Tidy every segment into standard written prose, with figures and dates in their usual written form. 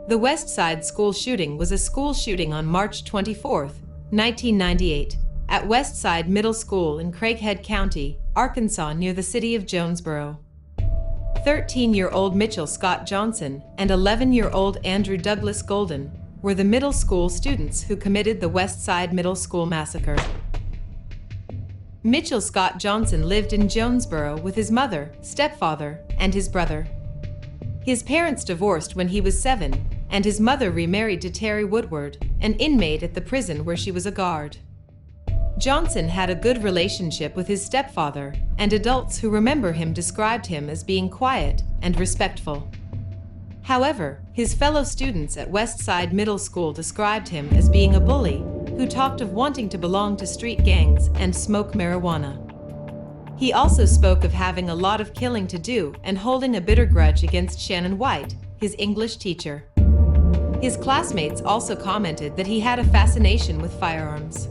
The Westside School shooting was a school shooting on March 24, 1998, at Westside Middle School in Craighead County, Arkansas, near the city of Jonesboro. 13-year-old Mitchell Scott Johnson and 11-year-old Andrew Douglas Golden were the middle school students who committed the Westside Middle School massacre. Mitchell Scott Johnson lived in Jonesboro with his mother, stepfather, and his brother. His parents divorced when he was 7, and his mother remarried to Terry Woodward, an inmate at the prison where she was a guard. Johnson had a good relationship with his stepfather, and adults who remember him described him as being quiet and respectful. However, his fellow students at Westside Middle School described him as being a bully who talked of wanting to belong to street gangs and smoke marijuana. He also spoke of having a lot of killing to do and holding a bitter grudge against Shannon White, his English teacher. His classmates also commented that he had a fascination with firearms.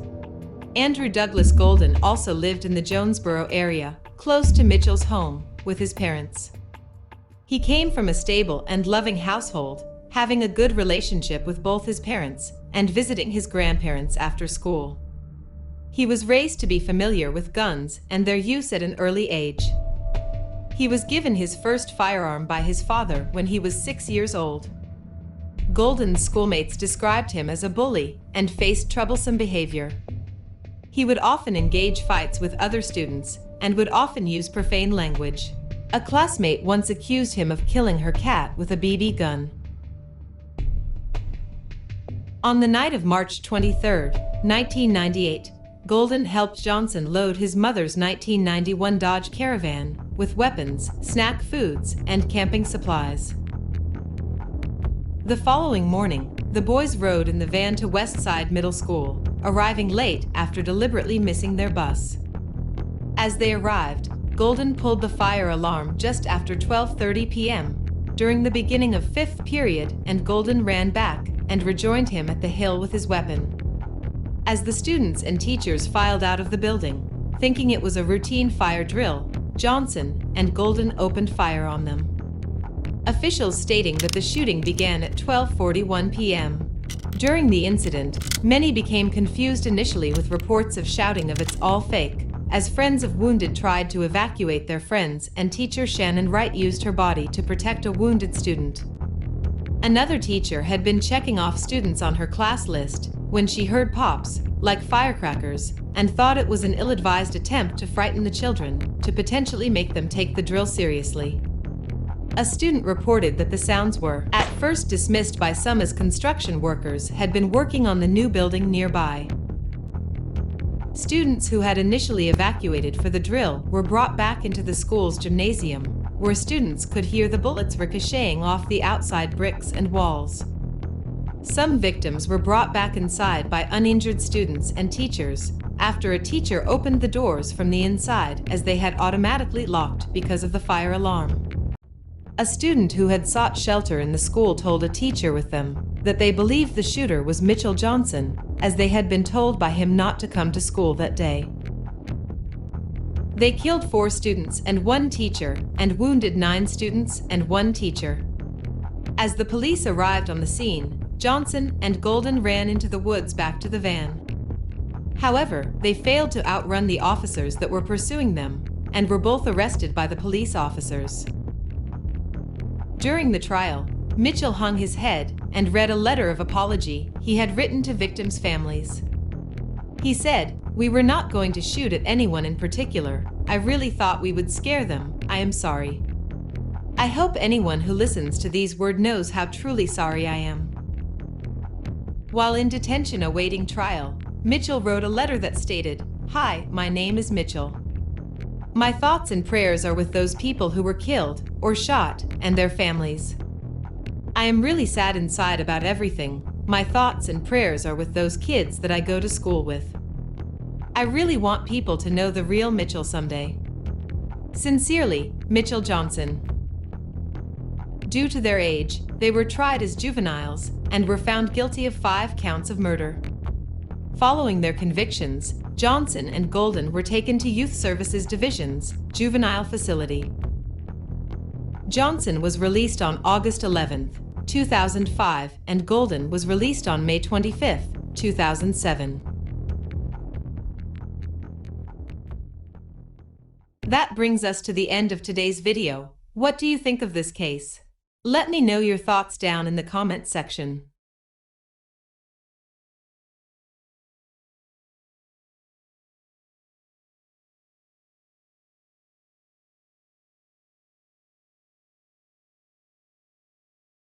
Andrew Douglas Golden also lived in the Jonesboro area, close to Mitchell's home, with his parents. He came from a stable and loving household, having a good relationship with both his parents and visiting his grandparents after school. He was raised to be familiar with guns and their use at an early age. He was given his first firearm by his father when he was 6 years old. Golden's schoolmates described him as a bully and faced troublesome behavior. He would often engage fights with other students and would often use profane language. A classmate once accused him of killing her cat with a BB gun. On the night of March 23, 1998, Golden helped Johnson load his mother's 1991 Dodge Caravan with weapons, snack foods, and camping supplies. The following morning, the boys rode in the van to Westside Middle School, arriving late after deliberately missing their bus. As they arrived, Golden pulled the fire alarm just after 12:30 p.m. during the beginning of fifth period, and Golden ran back and rejoined him at the hill with his weapon. As the students and teachers filed out of the building, thinking it was a routine fire drill, Johnson and Golden opened fire on them. Officials stating that the shooting began at 12:41 p.m. During the incident, many became confused initially with reports of shouting of "it's all fake," as friends of wounded tried to evacuate their friends, and teacher Shannon Wright used her body to protect a wounded student. Another teacher had been checking off students on her class list when she heard pops, like firecrackers, and thought it was an ill-advised attempt to frighten the children, to potentially make them take the drill seriously. A student reported that the sounds were, at first, dismissed by some as construction workers had been working on the new building nearby. Students who had initially evacuated for the drill were brought back into the school's gymnasium, where students could hear the bullets ricocheting off the outside bricks and walls. Some victims were brought back inside by uninjured students and teachers after a teacher opened the doors from the inside, as they had automatically locked because of the fire alarm. A student who had sought shelter in the school told a teacher with them that they believed the shooter was Mitchell Johnson, as they had been told by him not to come to school that day. They killed 4 students and 1 teacher and wounded 9 students and 1 teacher. As the police arrived on the scene, Johnson and Golden ran into the woods back to the van. However, they failed to outrun the officers that were pursuing them and were both arrested by the police officers. During the trial, Mitchell hung his head and read a letter of apology he had written to victims' families. He said, "We were not going to shoot at anyone in particular. I really thought we would scare them. I am sorry. I hope anyone who listens to these words knows how truly sorry I am." While in detention awaiting trial, Mitchell wrote a letter that stated, "Hi, my name is Mitchell. My thoughts and prayers are with those people who were killed or shot and their families. I am really sad inside about everything. My thoughts and prayers are with those kids that I go to school with. I really want people to know the real Mitchell someday. Sincerely, Mitchell Johnson." Due to their age, they were tried as juveniles and were found guilty of 5 counts of murder. Following their convictions, Johnson and Golden were taken to Youth Services Division's juvenile facility. Johnson was released on August 11, 2005, and Golden was released on May 25, 2007. That brings us to the end of today's video. What do you think of this case? Let me know your thoughts down in the comment section.